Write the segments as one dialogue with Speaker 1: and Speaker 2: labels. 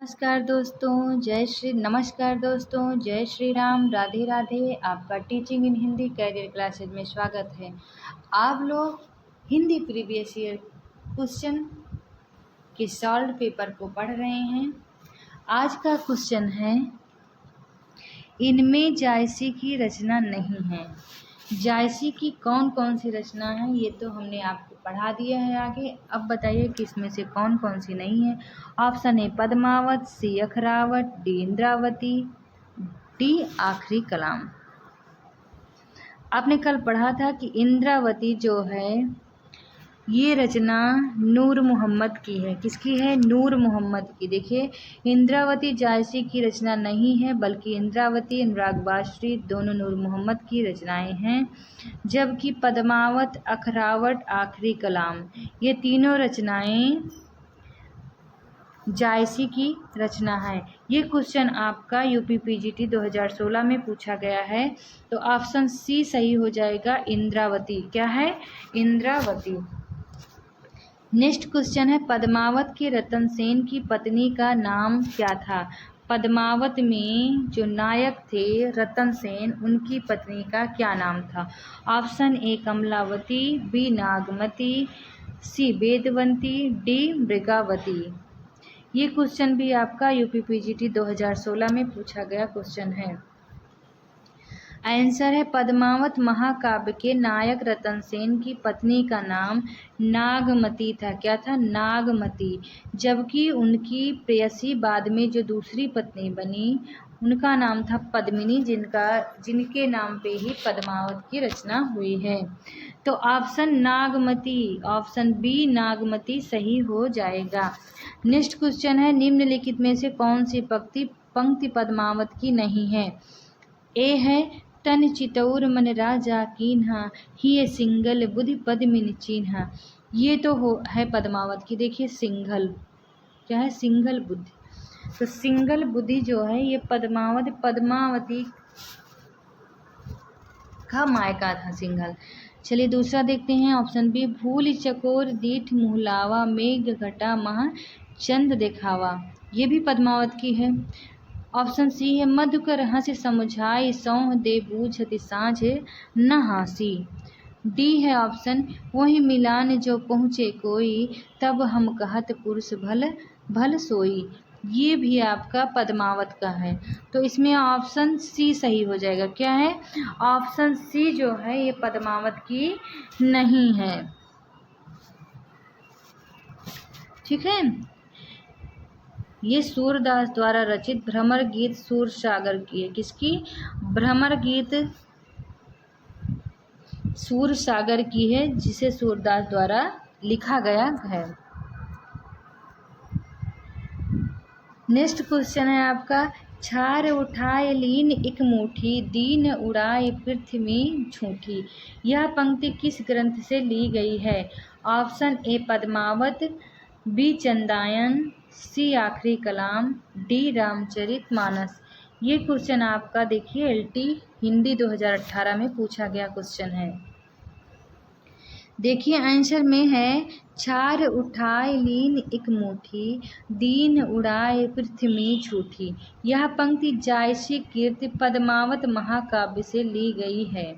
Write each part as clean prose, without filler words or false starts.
Speaker 1: नमस्कार दोस्तों, जय श्री राम, राधे राधे। आपका teaching in Hindi career classes में स्वागत है। आप लोग हिंदी प्रीवियस ईयर क्वेश्चन के सॉल्व पेपर को पढ़ रहे हैं। आज का क्वेश्चन है, इनमें जायसी की रचना नहीं है। जायसी की कौन कौन सी रचना है ये तो हमने आपको पढ़ा दिया है आगे। अब बताइए कि इसमें से कौन कौन सी नहीं है। Option A Padmavat, C Akhravat, D Indravati, D Akhiri Kalam. आपने कल पढ़ा था कि इंद्रावती जो है ये रचना नूर मोहम्मद की है। किसकी है? नूर मोहम्मद की। देखिए, इंद्रावती जायसी की रचना नहीं है, बल्कि इंद्रावती, अनुराग बाश्री दोनों नूर मोहम्मद की रचनाएं हैं। जबकि पद्मावत, अखरावट, आखिरी कलाम ये तीनों रचनाएं जायसी की रचना है। ये क्वेश्चन आपका यूपीपीजीटी 2016 में पूछा गया है, तो ऑप्शन सी सही हो जाएगा, इंद्रावती। क्या है? इंद्रावती। नेक्स्ट क्वेश्चन है, पद्मावत के रतन सेन की पत्नी का नाम क्या था? पद्मावत में जो नायक थे रतन सेन, उनकी पत्नी का क्या नाम था? Option A Kamalavati, B Nagmati, C Vedvanti, D Mrigavati. ये क्वेश्चन भी आपका यूपीपीजीटी 2016 में पूछा गया क्वेश्चन है। आंसर है पद्मावत महाकाव्य के नायक रतन सेन की पत्नी का नाम नागमती था। क्या था? नागमती। जबकि उनकी प्रेयसी बाद में जो दूसरी पत्नी बनी उनका नाम था पद्मिनी, जिनके नाम पे ही पद्मावत की रचना हुई है। तो option Nagmati, option B Nagmati सही हो जाएगा। नेक्स्ट क्वेश्चन है, निम्नलिखित में से कौन सी पंक्ति पद्मावत की नहीं है? ए है तन चितौर मन राजा कीन्हा, ही सिंगल बुद्धि पद्मिनी चिन्हा। ये तो है पद्मावत की। देखिए, सिंगल क्या है? सिंगल बुद्धि। तो सिंगल बुद्धि जो है ये पद्मावती का मायका था, सिंगल। चलिए दूसरा देखते हैं, ऑप्शन बी, भूल चकोर दीठ मुहलावा, मेघ घटा महा चंद दिखावा। ये भी पद्मावत की है। ऑप्शन सी है, मधुकर हंस समुझाई, सौह दे बूझति साँझ न हासी। डी है ऑप्शन, वही मिलान जो पहुँचे कोई, तब हम कहत पुरुष भल भल सोई। ये भी आपका पद्मावत का है। तो इसमें ऑप्शन सी सही हो जाएगा। क्या है? ऑप्शन सी जो है ये पद्मावत की नहीं है। ठीक है। ये सूरदास द्वारा रचित भ्रमर गीत सूरसागर की है। किसकी? भ्रमर गीत सूरसागर की है, जिसे सूरदास द्वारा लिखा गया है। नेक्स्ट क्वेश्चन है आपका, छार उठाए लीन एक मुट्ठी, दीन उड़ाए पृथ्वी झूठी। यह पंक्ति किस ग्रंथ से ली गई है? Option A Padmavat, B Chandayan, C Akhiri Kalam, D Ramcharitmanas. ये क्वेश्चन आपका देखिए एलटी हिंदी 2018 में पूछा गया क्वेश्चन है। देखिए आंसर में है, छार उठाए लीन एक मुट्ठी, दीन उड़ाए पृथ्वी झूठी। यह पंक्ति जायसी कीर्ति पद्मावत महाकाव्य से ली गई है।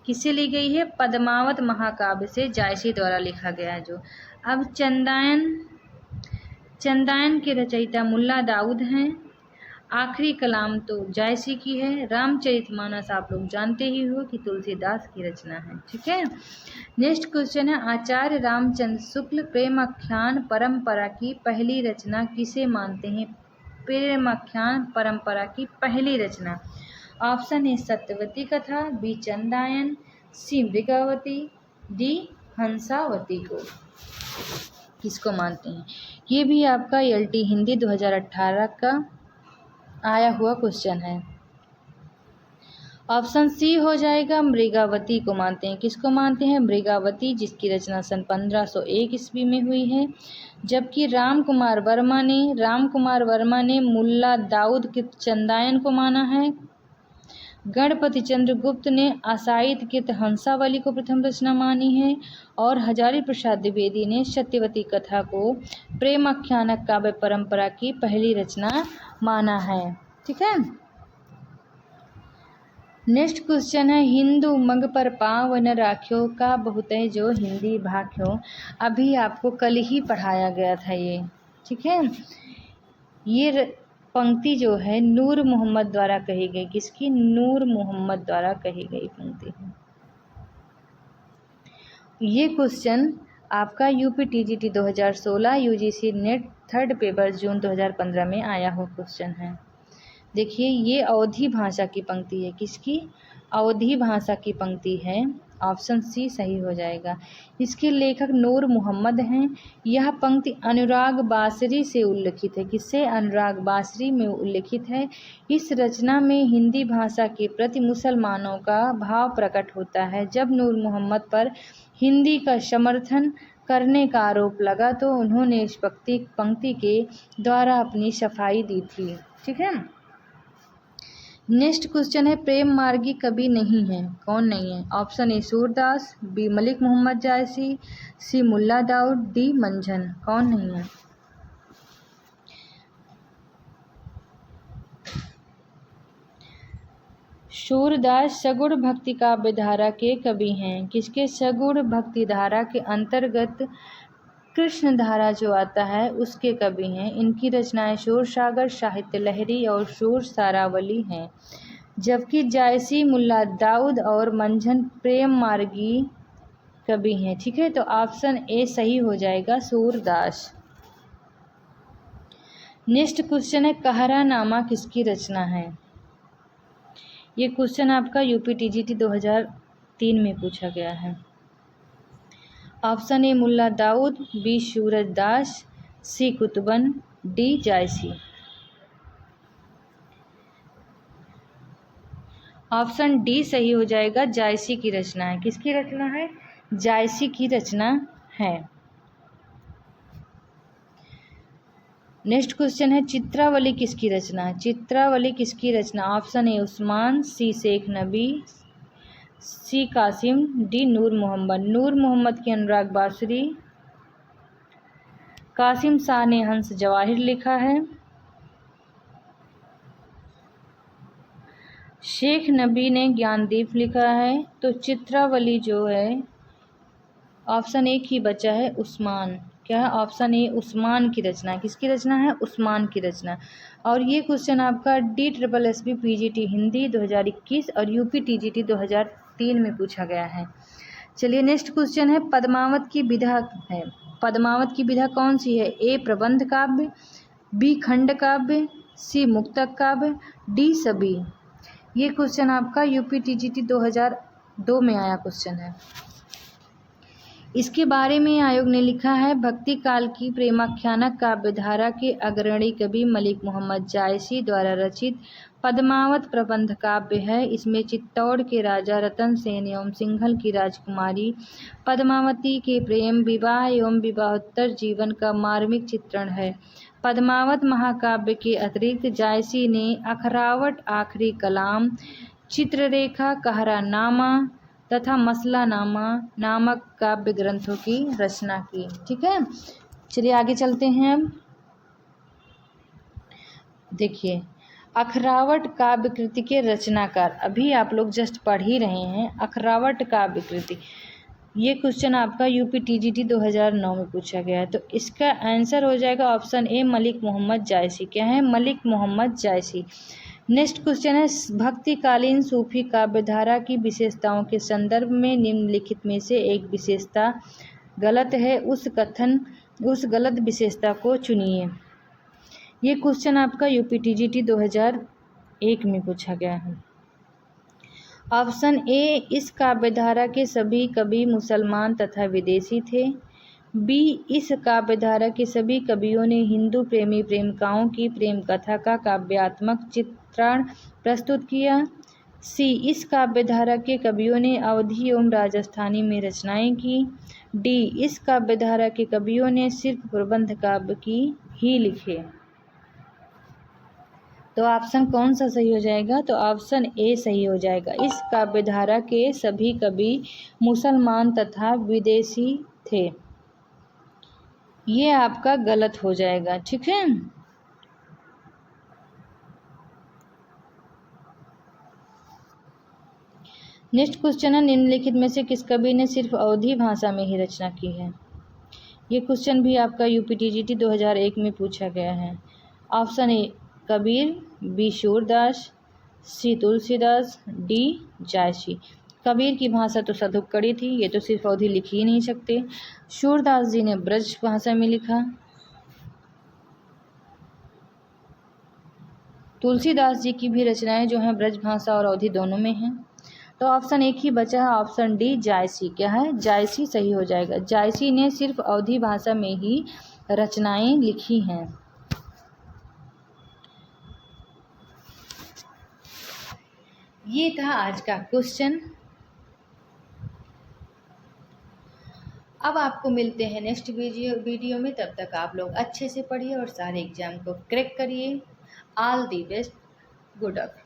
Speaker 1: किससे ली गई है? पद्मावत महाकाव्य से जायसी द्वारा लिखा गया है जो। अब चंदायन के रचयिता मुल्ला दाऊद हैं। आखिरी कलाम तो जायसी की है। रामचरितमानस आप लोग जानते ही हो कि तुलसीदास की रचना है। ठीक है। नेक्स्ट क्वेश्चन है, आचार्य रामचंद्र शुक्ल प्रेमाख्यान परंपरा की पहली रचना किसे मानते हैं? प्रेमाख्यान परंपरा की पहली रचना। ऑप्शन ए सत्यवती कथा, बी चंदायन, सी मृगावती, डी हंसावती को। किसको मानते हैं? ये भी आपका एलटी हिंदी 2018 का आया हुआ क्वेश्चन है। ऑप्शन सी हो जाएगा, मृगावती को मानते हैं। किसको मानते हैं? मृगावती, जिसकी रचना सन 1501 ईस्वी में हुई है। जबकि राम कुमार वर्मा ने मुल्ला दाऊद के चंदायन को माना है। गणपति चंद्र गुप्त ने आसायित कृत हंसावली को प्रथम रचना मानी है और हजारी प्रसाद द्विवेदी ने सत्यवती कथा को प्रेमाख्यानक काव्य परंपरा की पहली रचना माना है। ठीक है। नेक्स्ट क्वेश्चन है हिंदू मंग पर पाँव न राख्यो का बहुत है जो हिंदी भाख्यो। अभी आपको कल ही पढ़ाया गया था ये। ठीक है। ये पंक्ति जो है नूर मोहम्मद द्वारा कही गई। किसकी? नूर मोहम्मद द्वारा कही गई पंक्ति है। ये क्वेश्चन आपका UPTGT 2016 UGC NET 3rd paper June 2015 में आया हुआ क्वेश्चन है। देखिए ये अवधी भाषा की पंक्ति है। किसकी? अवधी भाषा की पंक्ति है। ऑप्शन सी सही हो जाएगा। इसके लेखक नूर मोहम्मद हैं। यह पंक्ति अनुराग बासरी से उल्लिखित है। किससे? अनुराग बासरी में उल्लिखित है। इस रचना में हिंदी भाषा के प्रति मुसलमानों का भाव प्रकट होता है। जब नूर मोहम्मद पर हिंदी का समर्थन करने का आरोप लगा तो उन्होंने इस पंक्ति के द्वारा अपनी सफाई दी थी। ठीक है। नेक्स्ट क्वेश्चन है प्रेम मार्गी कवि नहीं है। कौन नहीं है? Option A Surdas, B Malik Mohammad Jayasi, C Mulla Daud, D Manjhan. कौन नहीं है? सूरदास सगुण भक्ति काव्य धारा के कवि हैं। किसके? सगुण भक्ति धारा के अंतर्गत कृष्ण धारा जो आता है उसके कवि हैं। इनकी रचनाएं शोर सागर, साहित्य लहरी और शोर सारावली हैं। जबकि जायसी, मुल्ला दाऊद और मंझन प्रेम मार्गी कवि हैं। ठीक है। तो ऑप्शन ए सही हो जाएगा, सूरदास। नेक्स्ट क्वेश्चन है कहरानामा किसकी रचना है? ये क्वेश्चन आपका यूपीटीजीटी 2003 में पूछा गया है। Option A Mulla Daud, B Surdas, C Qutuban, D Jayasi. Option D सही हो जाएगा, जायसी की रचना है। किसकी रचना है? जायसी की रचना है। नेक्स्ट क्वेश्चन है चित्रावली किसकी रचना है? चित्रावली किसकी रचना? Option A Usman, C Sheikh Nabi, C Qasim, D नूर मोहम्मद। नूर मोहम्मद की अनुराग बासरी, कासिम शाह ने हंस जवाहिर लिखा है, शेख नबी ने ज्ञानदीप लिखा है। तो चित्रावली जो है ऑप्शन ए की बचा है उस्मान। क्या है? ऑप्शन ए उस्मान की रचना। किसकी रचना है? उस्मान की रचना। और ये क्वेश्चन आपका DSSB PGT हिंदी 2021 और UPTGT 2003 में पूछा गया है। चलिए नेक्स्ट क्वेश्चन है पद्मावत की विधा है। पद्मावत की विधा कौन सी है? ए प्रबंध काव्य, बी खंड काव्य, सी मुक्तक काव्य, डी सभी। ये क्वेश्चन आपका UPTGT 2002 में आया क्वेश्चन है। इसके बारे में आयोग ने लिखा है भक्ति काल की प्रेमाख्यानक काव्यधारा के अग्रणी कवि मलिक मोहम्मद जायसी द्वारा रचित पद्मावत प्रबंध काव्य है। इसमें चित्तौड़ के राजा रतन सेन एवं सिंघल की राजकुमारी पद्मावती के प्रेम, विवाह एवं विवाहोत्तर जीवन का मार्मिक चित्रण है। पद्मावत महाकाव्य के अतिरिक्त जायसी ने अखरावट, आखिरी कलाम, चित्ररेखा, कहरानामा तथा मसलानामा नामक काव्य ग्रंथों की रचना की। ठीक है। चलिए आगे चलते हैं। देखिए अखरावट काव्य कृति के रचनाकार, अभी आप लोग जस्ट पढ़ ही रहे हैं अखरावट काव्य कृति। ये क्वेश्चन आपका UPTGT 2009 में पूछा गया है। तो इसका आंसर हो जाएगा ऑप्शन ए मलिक मोहम्मद जायसी। क्या है? मलिक मोहम्मद जायसी। नेक्स्ट क्वेश्चन है भक्तिकालीन सूफी काव्यधारा की विशेषताओं के संदर्भ में निम्नलिखित में से एक विशेषता गलत है, उस गलत विशेषता को चुनिए। ये क्वेश्चन आपका UPTGT 2001 में पूछा गया है। ऑप्शन ए इस काव्यधारा के सभी कवि मुसलमान तथा विदेशी थे, बी इस काव्यधारा के सभी कवियों ने हिंदू प्रेमी प्रेमिकाओं की प्रेम कथा का काव्यात्मक चित्रण प्रस्तुत किया, सी इस काव्यधारा के कवियों ने अवधी एवं राजस्थानी में रचनाएं की, डी इस काव्यधारा के कवियों ने सिर्फ प्रबंध काव्य की ही लिखे। तो ऑप्शन कौन सा सही हो जाएगा? तो ऑप्शन ए सही हो जाएगा। इस काव्यधारा के सभी कवि मुसलमान तथा विदेशी थे। ये आपका गलत हो जाएगा, ठीक है। नेक्स्ट क्वेश्चन है, निम्नलिखित में से किस कवि ने सिर्फ अवधी भाषा में ही रचना की है? ये क्वेश्चन भी आपका यूपीटीजीटी 2001 में पूछा गया है। Option A Kabir, B Surdas, C Tulsidas, D Jayasi. Kabir की भाषा तो सधुक्कड़ी थी, ये तो सिर्फ अवधी लिख ही नहीं सकते। सूरदास जी ने ब्रज भाषा में लिखा। तुलसीदास जी की भी रचनाएं जो हैं ब्रज भाषा और अवधी दोनों में हैं। तो ऑप्शन एक ही बचा है, ऑप्शन डी जायसी। क्या है? जायसी सही हो जाएगा। जायसी ने सिर्फ अवधी भाषा में ही रचनाएं लिखी हैं। ये था आज का क्वेश्चन। अब आपको मिलते हैं नेक्स्ट वीडियो में। तब तक आप लोग अच्छे से पढ़िए और सारे एग्जाम को क्रैक करिए। All the best. Good luck.